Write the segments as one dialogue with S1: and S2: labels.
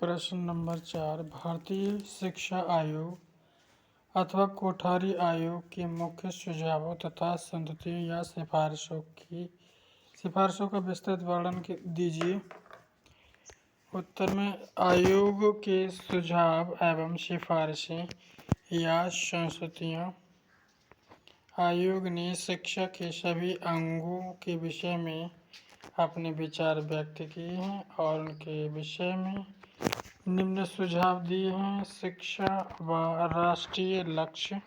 S1: प्रश्न नंबर 4। भारतीय शिक्षा आयोग अथवा कोठारी आयोग के मुख्य सुझावों तथा संततियों या सिफारिशों का विस्तृत वर्णन दीजिए। उत्तर में आयोग के सुझाव एवं सिफारिशें या संस्तुतियाँ। आयोग ने शिक्षा के सभी अंगों के विषय में अपने विचार व्यक्त किए हैं और उनके विषय में निम्न सुझाव दिए हैं। शिक्षा व राष्ट्रीय लक्ष्य।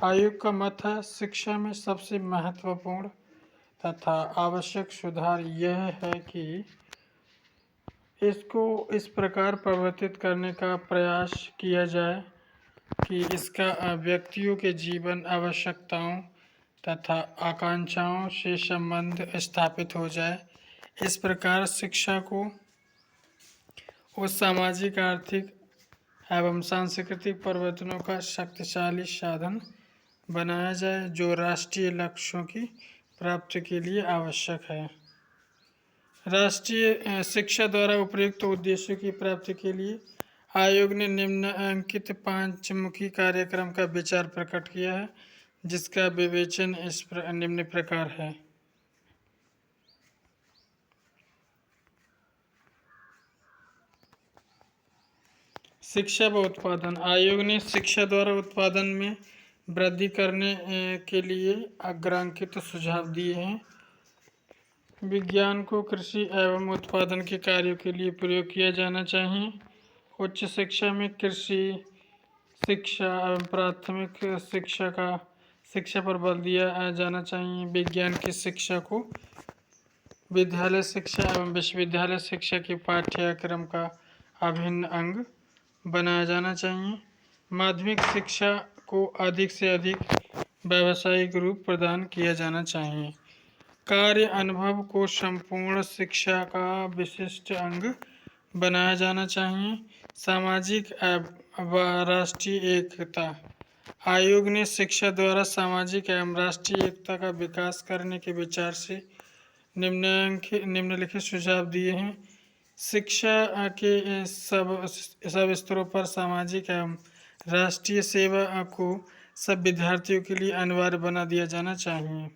S1: आयोग का मत है, शिक्षा में सबसे महत्वपूर्ण तथा आवश्यक सुधार यह है कि इसको इस प्रकार परिवर्तित करने का प्रयास किया जाए कि इसका व्यक्तियों के जीवन आवश्यकताओं तथा आकांक्षाओं से संबंध स्थापित हो जाए। इस प्रकार शिक्षा को उस सामाजिक, आर्थिक एवं सांस्कृतिक परिवर्तनों का शक्तिशाली साधन बनाया जाए जो राष्ट्रीय लक्ष्यों की प्राप्ति के लिए आवश्यक है। राष्ट्रीय शिक्षा द्वारा उपयुक्त उद्देश्यों की प्राप्ति के लिए आयोग ने निम्नलिखित 5 मुखी कार्यक्रम का विचार प्रकट किया है, जिसका विवेचन निम्न प्रकार है। शिक्षा व उत्पादन। आयोग ने शिक्षा द्वारा उत्पादन में वृद्धि करने के लिए अग्रांकित सुझाव दिए हैं। विज्ञान को कृषि एवं उत्पादन के कार्यों के लिए प्रयोग किया जाना चाहिए। उच्च शिक्षा में कृषि शिक्षा एवं प्राथमिक शिक्षा पर बल दिया जाना चाहिए। विज्ञान की शिक्षा को विद्यालय शिक्षा एवं विश्वविद्यालय शिक्षा के पाठ्यक्रम का अभिन्न अंग बनाया जाना चाहिए। माध्यमिक शिक्षा को अधिक से अधिक व्यावसायिक रूप प्रदान किया जाना चाहिए। कार्य अनुभव को संपूर्ण शिक्षा का विशिष्ट अंग बनाया जाना चाहिए। सामाजिक व राष्ट्रीय एकता। आयोग ने शिक्षा द्वारा सामाजिक एवं राष्ट्रीय एकता का विकास करने के विचार से निम्नलिखित सुझाव दिए हैं। शिक्षा के सब स्तरों पर सामाजिक एवं राष्ट्रीय सेवा को सब विद्यार्थियों के लिए अनिवार्य बना दिया जाना चाहिए।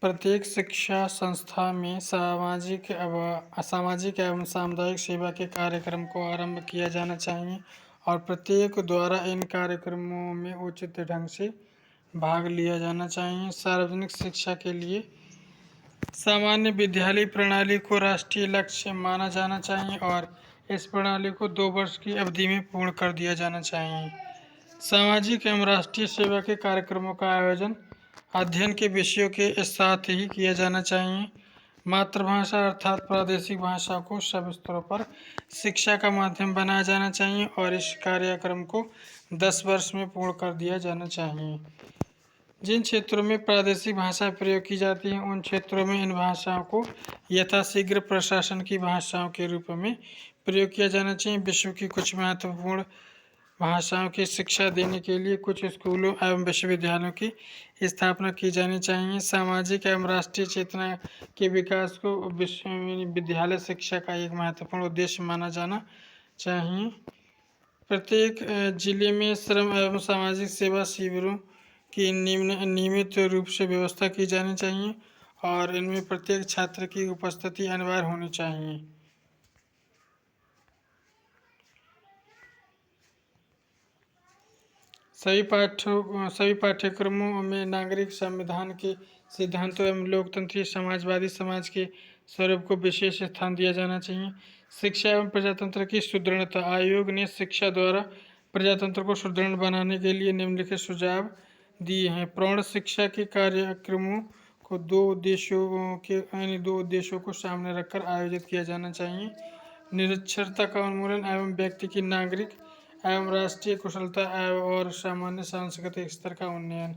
S1: प्रत्येक शिक्षा संस्था में सामाजिक एवं सामुदायिक सेवा के कार्यक्रम को आरंभ किया जाना चाहिए और प्रत्येक द्वारा इन कार्यक्रमों में उचित ढंग से भाग लिया जाना चाहिए। सार्वजनिक शिक्षा के लिए सामान्य विद्यालय प्रणाली को राष्ट्रीय लक्ष्य माना जाना चाहिए और इस प्रणाली को 2 वर्ष की अवधि में पूर्ण कर दिया जाना चाहिए। सामाजिक एवं राष्ट्रीय सेवा के कार्यक्रमों का आयोजन अध्ययन के विषयों के साथ ही किया जाना चाहिए। मातृभाषा अर्थात प्रादेशिक भाषा को सब स्तरों पर शिक्षा का माध्यम बनाया जाना चाहिए और इस कार्यक्रम को 10 वर्ष में पूर्ण कर दिया जाना चाहिए। जिन क्षेत्रों में प्रादेशिक भाषा प्रयोग की जाती हैं उन क्षेत्रों में इन भाषाओं को यथाशीघ्र प्रशासन की भाषाओं के रूप में प्रयोग किया जाना चाहिए। विश्व की कुछ महत्वपूर्ण भाषाओं की शिक्षा देने के लिए कुछ स्कूलों एवं विश्वविद्यालयों की स्थापना की जानी चाहिए। सामाजिक एवं राष्ट्रीय चेतना के विकास को विद्यालय शिक्षा का एक महत्वपूर्ण उद्देश्य माना जाना चाहिए। प्रत्येक जिले में श्रम एवं सामाजिक सेवा शिविरों की नियमित रूप से व्यवस्था की जानी चाहिए और इनमें प्रत्येक छात्र की उपस्थिति अनिवार्य होनी चाहिए। सभी पाठ्यक्रमों में नागरिक संविधान के सिद्धांतों एवं लोकतंत्री समाजवादी समाज के स्वरूप को विशेष स्थान दिया जाना चाहिए। शिक्षा एवं प्रजातंत्र की सुदृढ़ता। आयोग ने शिक्षा द्वारा प्रजातंत्र को सुदृढ़ बनाने के लिए निम्नलिखित सुझाव दिए हैं। प्रौढ़ शिक्षा के कार्यक्रमों को 2 उद्देश्यों को सामने रखकर आयोजित किया जाना चाहिए। निरक्षरता का उन्मूलन एवं व्यक्ति की नागरिक एवं राष्ट्रीय कुशलता और सामान्य सांस्कृतिक स्तर का उन्नयन।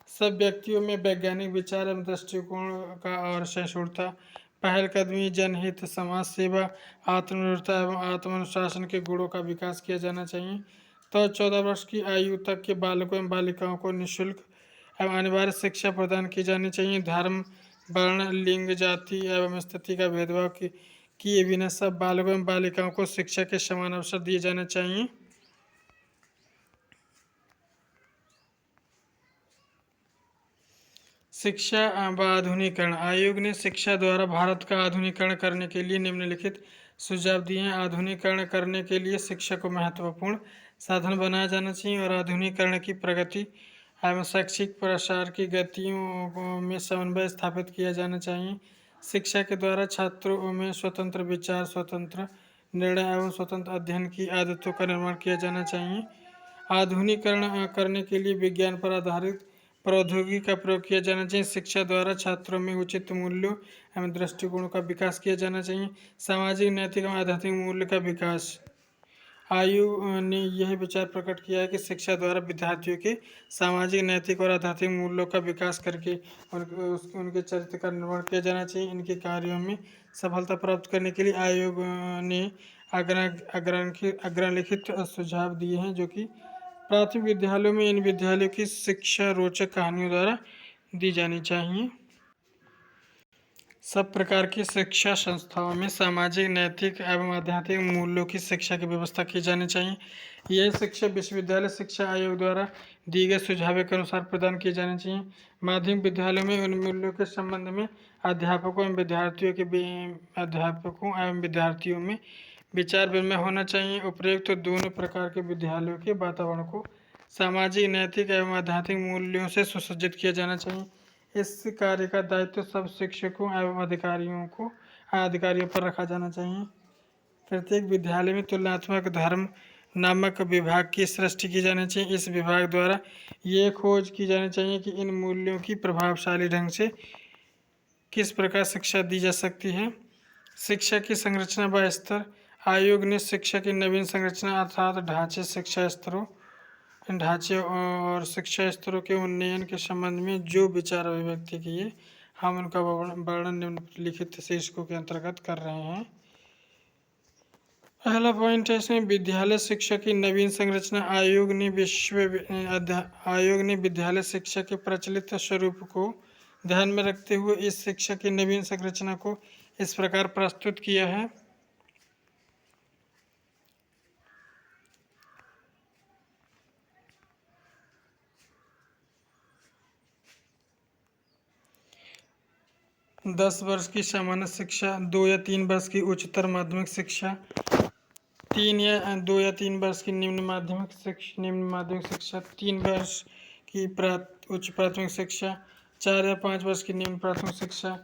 S1: सब व्यक्तियों में वैज्ञानिक विचार एवं दृष्टिकोण का और सहिष्णुता, पहलकदमी, जनहित, समाज सेवा, आत्मनिर्भरता एवं आत्मानुशासन के गुणों का विकास किया जाना चाहिए। तो 14 वर्ष की आयु तक के बालकों एवं बालिकाओं को निःशुल्क एवं अनिवार्य शिक्षा प्रदान की जानी चाहिए। धर्म वर्ण, लिंग, जाति एवं स्थिति का भेदभाव किए बिना सब बालकों एवं बालिकाओं को शिक्षा के समान अवसर दिए जाने चाहिए। शिक्षा व आधुनिकीकरण। आयोग ने शिक्षा द्वारा भारत का आधुनिकीकरण करने के लिए निम्नलिखित सुझाव दिए हैं। आधुनिकीकरण करने के लिए शिक्षा को महत्वपूर्ण साधन बनाया जाना चाहिए और आधुनिकीकरण की प्रगति एवं शैक्षिक प्रसार की गतियों में समन्वय स्थापित किया जाना चाहिए। शिक्षा के द्वारा छात्रों में स्वतंत्र विचार, स्वतंत्र निर्णय एवं स्वतंत्र अध्ययन की आदतों का निर्माण किया जाना चाहिए। आधुनिकीकरण करने के लिए विज्ञान पर आधारित प्रौद्योगिकी का प्रयोग किया जाना चाहिए। शिक्षा द्वारा छात्रों में उचित मूल्यों एवं दृष्टिकोणों का विकास किया जाना चाहिए। सामाजिक, नैतिक एवं आध्यात्मिक मूल्य का विकास। आयोग ने यह विचार प्रकट किया है कि शिक्षा द्वारा विद्यार्थियों के सामाजिक, नैतिक और आध्यात्मिक मूल्यों का विकास करके उनके चरित्र का निर्माण किया जाना चाहिए। इनके कार्यों में सफलता प्राप्त करने के लिए आयोग ने अग्रलिखित सुझाव दिए हैं, जो कि प्राथमिक विद्यालयों में इन विद्यालयों की शिक्षा रोचक कहानियों द्वारा दी जानी चाहिए। सब प्रकार की शिक्षा संस्थाओं में सामाजिक, नैतिक एवं आध्यात्मिक मूल्यों की शिक्षा की व्यवस्था की जानी चाहिए। यह शिक्षा विश्वविद्यालय शिक्षा आयोग द्वारा दिए गए सुझावों के अनुसार प्रदान की जानी चाहिए। माध्यमिक विद्यालयों में उन मूल्यों के संबंध में अध्यापकों एवं विद्यार्थियों में विचार विनिमय होना चाहिए। उपयुक्त दोनों प्रकार के विद्यालयों के वातावरण को सामाजिक, नैतिक एवं आध्यात्मिक मूल्यों से सुसज्जित किया जाना चाहिए। इस कार्य का दायित्व सब शिक्षकों एवं अधिकारियों पर रखा जाना चाहिए। प्रत्येक विद्यालय में तुलनात्मक धर्म नामक विभाग की सृष्टि की जानी चाहिए। इस विभाग द्वारा ये खोज की जानी चाहिए कि इन मूल्यों की प्रभावशाली ढंग से किस प्रकार शिक्षा दी जा सकती है। शिक्षा की संरचना व स्तर। आयोग ने शिक्षा की नवीन संरचना अर्थात ढांचे और शिक्षा स्तरों के उन्नयन के संबंध में जो विचार अभिव्यक्ति किए, हम उनका वर्णन निम्नलिखित शीर्षकों के अंतर्गत कर रहे हैं। पहला पॉइंट है इसमें विद्यालय शिक्षा की नवीन संरचना। आयोग ने विद्यालय शिक्षा के प्रचलित स्वरूप को ध्यान में रखते हुए इस शिक्षा की नवीन संरचना को इस प्रकार प्रस्तुत किया है। दस वर्ष की सामान्य शिक्षा, 2 या 3 वर्ष की उच्चतर माध्यमिक शिक्षा, 2 या 3 वर्ष की निम्न माध्यमिक शिक्षा, 3 वर्ष की उच्च प्राथमिक शिक्षा, 4 या 5 वर्ष की निम्न प्राथमिक शिक्षा,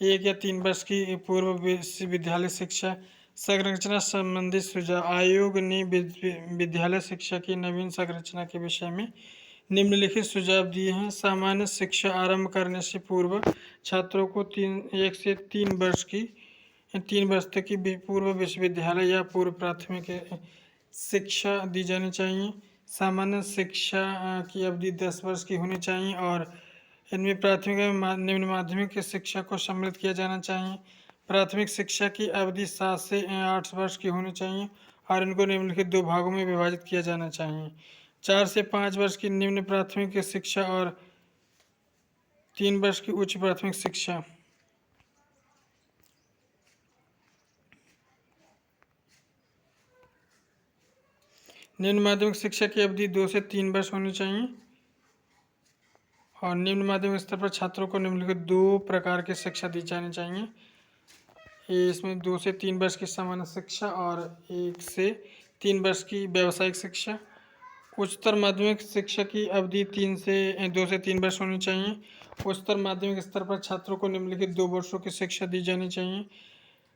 S1: 1 या 3 वर्ष की पूर्व विद्यालय शिक्षा। संरचना संबंधी सुझाव। आयोग ने विद्यालय शिक्षा की नवीन संरचना के विषय में निम्नलिखित सुझाव दिए हैं। सामान्य शिक्षा आरंभ करने से पूर्व छात्रों को 1 से 3 वर्ष तक की पूर्व विश्वविद्यालय या पूर्व प्राथमिक शिक्षा दी जानी चाहिए। सामान्य शिक्षा की अवधि 10 वर्ष की होनी चाहिए और इनमें प्राथमिक एवं निम्न माध्यमिक शिक्षा को सम्मिलित किया जाना चाहिए। प्राथमिक शिक्षा की अवधि 7 से 8 वर्ष की होनी चाहिए और इनको निम्नलिखित 2 भागों में विभाजित किया जाना चाहिए। 4 से 5 वर्ष की निम्न प्राथमिक शिक्षा और 3 वर्ष की उच्च प्राथमिक शिक्षा। निम्न माध्यमिक शिक्षा की अवधि 2 से 3 वर्ष होनी चाहिए और निम्न माध्यमिक स्तर पर छात्रों को निम्नलिखित 2 प्रकार की शिक्षा दी जानी चाहिए। इसमें 2 से 3 वर्ष की सामान्य शिक्षा और 1 से 3 वर्ष की व्यावसायिक शिक्षा। उच्चतर माध्यमिक शिक्षा की अवधि 2 से 3 वर्ष होनी चाहिए। उच्चतर माध्यमिक स्तर पर छात्रों को निम्नलिखित 2 वर्षों की शिक्षा दी जानी चाहिए।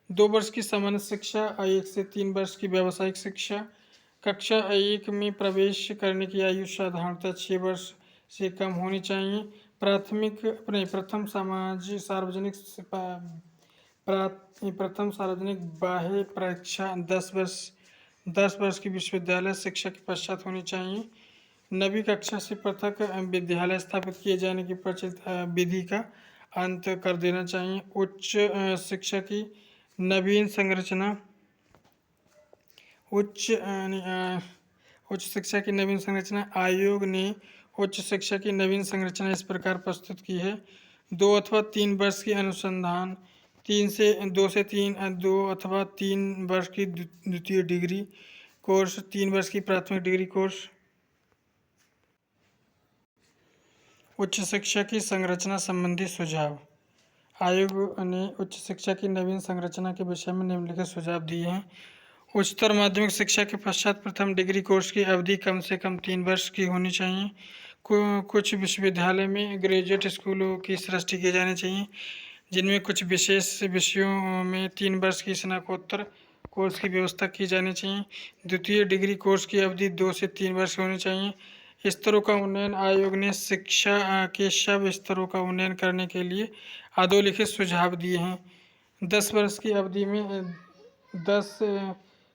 S1: 2 वर्ष की सामान्य शिक्षा और 1 से 3 वर्ष की व्यावसायिक शिक्षा। कक्षा 1 में प्रवेश करने की आयु साधारणतः 6 वर्ष से कम होनी चाहिए। प्रथम सार्वजनिक बाह्य परीक्षा 10 वर्ष की विश्वविद्यालय शिक्षा के पश्चात होनी चाहिए। नवीं कक्षा से पृथक विद्यालय स्थापित किए जाने की प्रचलित विधि का अंत कर देना चाहिए। उच्च शिक्षा की नवीन संरचना। उच्च शिक्षा की नवीन संरचना। आयोग ने उच्च शिक्षा की नवीन संरचना इस प्रकार प्रस्तुत की है। 2 अथवा 3 वर्ष की अनुसंधान, 2 अथवा 3 वर्ष की द्वितीय डिग्री कोर्स, 3 वर्ष की प्राथमिक डिग्री कोर्स। उच्च शिक्षा की संरचना संबंधी सुझाव। आयोग ने उच्च शिक्षा की नवीन संरचना के विषय में निम्नलिखित सुझाव दिए हैं। उच्चतर माध्यमिक शिक्षा के पश्चात प्रथम डिग्री कोर्स की अवधि कम से कम 3 वर्ष की होनी चाहिए। कुछ विश्वविद्यालय में ग्रेजुएट स्कूलों की सृष्टि की जानी चाहिए, जिनमें कुछ विशेष विषयों में 3 वर्ष की स्नातकोत्तर कोर्स की व्यवस्था की जानी चाहिए। द्वितीय डिग्री कोर्स की अवधि 2 से 3 वर्ष होनी चाहिए। स्तरों का उन्नयन। आयोग ने शिक्षा के सब स्तरों का उन्नयन करने के लिए अधोलिखित सुझाव दिए हैं। 10 वर्ष की अवधि में 10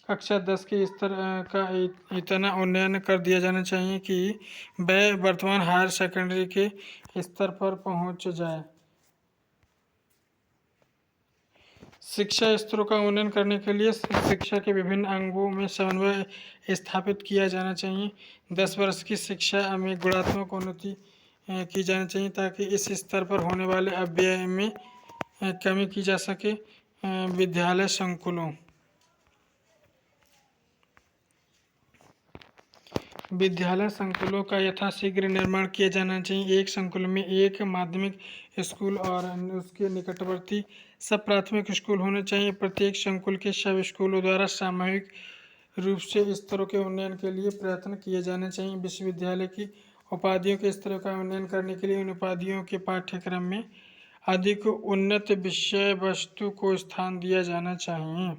S1: कक्षा 10 के स्तर का इतना उन्नयन कर दिया जाना चाहिए कि वह वर्तमान हायर सेकेंडरी के स्तर पर पहुंच जाए। शिक्षा स्तरों का उन्नयन करने के लिए शिक्षा के विभिन्न अंगों में समन्वय स्थापित किया जाना चाहिए। 10 वर्ष की शिक्षा में गुणात्मक उन्नति की जानी चाहिए ताकि इस स्तर पर होने वाले अपव्यय में कमी की जा सके। विद्यालय संकुलों। विद्यालय संकुलों का यथाशीघ्र निर्माण किया जाना चाहिए। एक संकुल में एक माध्यमिक स्कूल और उसके निकटवर्ती सब प्राथमिक स्कूल होने चाहिए। प्रत्येक संकुल के सब स्कूलों द्वारा सामूहिक रूप से स्तरों के उन्नयन के लिए प्रयत्न किए जाने चाहिए। विश्वविद्यालय की उपाधियों के स्तरों का उन्नयन करने के लिए उन उपाधियों के पाठ्यक्रम में अधिक उन्नत विषय वस्तु को स्थान दिया जाना चाहिए।